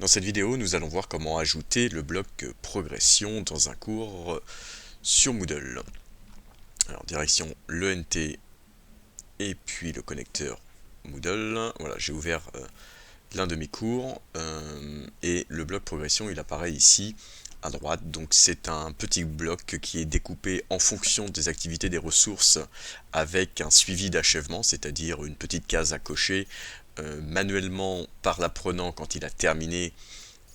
Dans cette vidéo, nous allons voir comment ajouter le bloc progression dans un cours sur Moodle. Alors, direction l'ENT et puis le connecteur Moodle. Voilà, j'ai ouvert l'un de mes cours et le bloc progression, il apparaît ici à droite. Donc c'est un petit bloc qui est découpé en fonction des activités des ressources avec un suivi d'achèvement, c'est-à-dire une petite case à cocher manuellement par l'apprenant quand il a terminé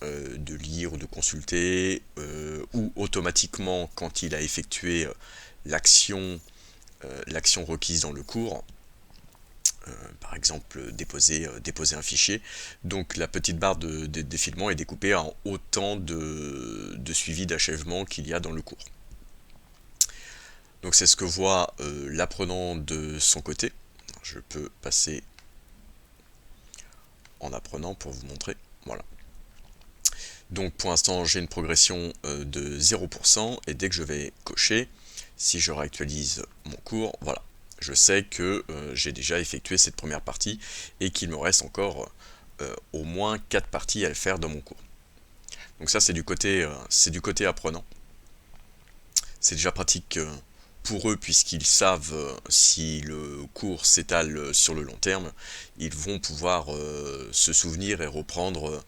de lire ou de consulter, ou automatiquement quand il a effectué l'action requise dans le cours, par exemple déposer un fichier. Donc la petite barre de défilement est découpée en autant de suivi d'achèvement qu'il y a dans le cours. Donc c'est ce que voit l'apprenant de son côté. Je peux passer en apprenant pour vous montrer. Voilà. Donc pour l'instant j'ai une progression de 0% et dès que je vais cocher, si je réactualise mon cours, voilà, je sais que j'ai déjà effectué cette première partie et qu'il me reste encore au moins 4 parties à le faire dans mon cours. Donc ça c'est du côté apprenant. C'est déjà pratique pour eux puisqu'ils savent si le cours s'étale sur le long terme, ils vont pouvoir se souvenir et reprendre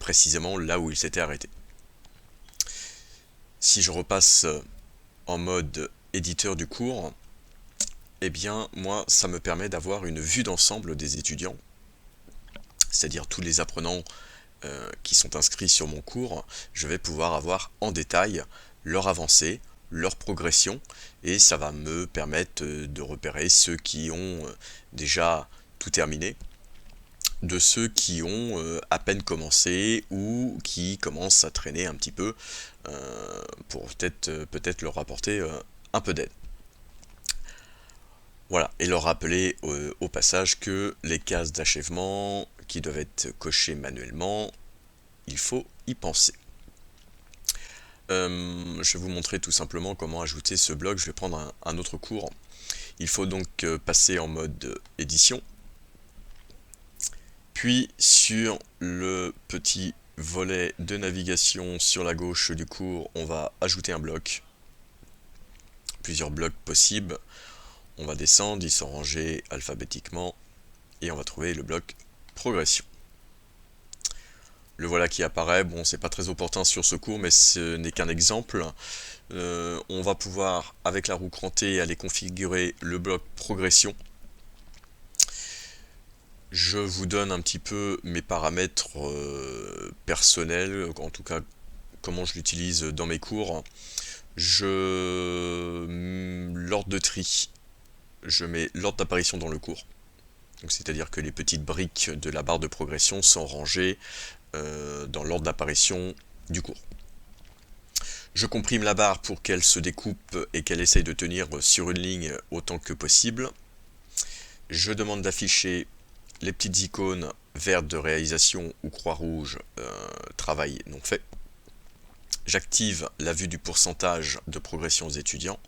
précisément là où ils s'étaient arrêtés. Si je repasse en mode éditeur du cours, eh bien moi ça me permet d'avoir une vue d'ensemble des étudiants, c'est-à-dire tous les apprenants qui sont inscrits sur mon cours. Je vais pouvoir avoir en détail leur avancée, leur progression, et ça va me permettre de repérer ceux qui ont déjà tout terminé, de ceux qui ont à peine commencé ou qui commencent à traîner un petit peu pour peut-être leur apporter un peu d'aide. Voilà, et leur rappeler au passage que les cases d'achèvement qui doivent être cochées manuellement, il faut y penser. Je vais vous montrer tout simplement comment ajouter ce bloc. Je vais prendre un autre cours. Il faut donc passer en mode édition. Puis sur le petit volet de navigation sur la gauche du cours, on va ajouter un bloc. Plusieurs blocs possibles. On va descendre, ils sont rangés alphabétiquement et on va trouver le bloc progression. Le voilà qui apparaît. Bon, c'est pas très opportun sur ce cours, mais ce n'est qu'un exemple. On va pouvoir, avec la roue crantée, aller configurer le bloc progression. Je vous donne un petit peu mes paramètres personnels, en tout cas comment je l'utilise dans mes cours. L'ordre de tri, je mets l'ordre d'apparition dans le cours. C'est-à-dire que les petites briques de la barre de progression sont rangées dans l'ordre d'apparition du cours. Je comprime la barre pour qu'elle se découpe et qu'elle essaye de tenir sur une ligne autant que possible. Je demande d'afficher les petites icônes vertes de réalisation ou croix rouge, travail non fait. J'active la vue du pourcentage de progression aux étudiants.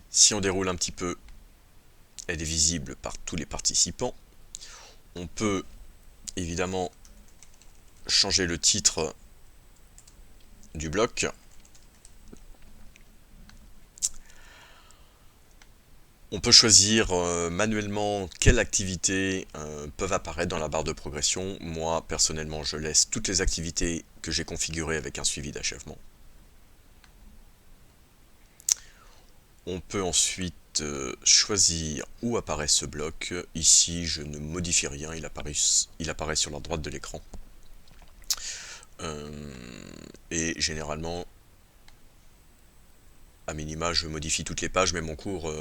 Si on déroule un petit peu, elle est visible par tous les participants. On peut évidemment changer le titre du bloc. On peut choisir manuellement quelles activités peuvent apparaître dans la barre de progression. Moi, personnellement, je laisse toutes les activités que j'ai configurées avec un suivi d'achèvement. On peut ensuite choisir où apparaît ce bloc. Ici, je ne modifie rien, il apparaît sur la droite de l'écran. Et généralement, à minima, je modifie toutes les pages, mais mon cours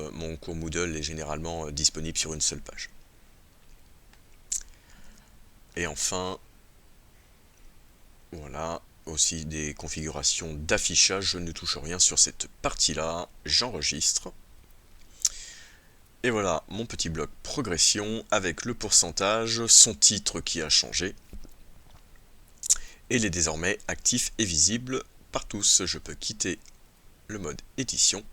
Moodle est généralement disponible sur une seule page. Et enfin, voilà, aussi des configurations d'affichage. Je ne touche rien sur cette partie-là. J'enregistre. Et voilà mon petit bloc progression avec le pourcentage, son titre qui a changé. Et il est désormais actif et visible par tous. Je peux quitter le mode édition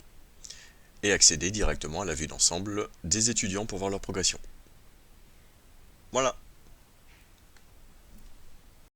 et accéder directement à la vue d'ensemble des étudiants pour voir leur progression. Voilà.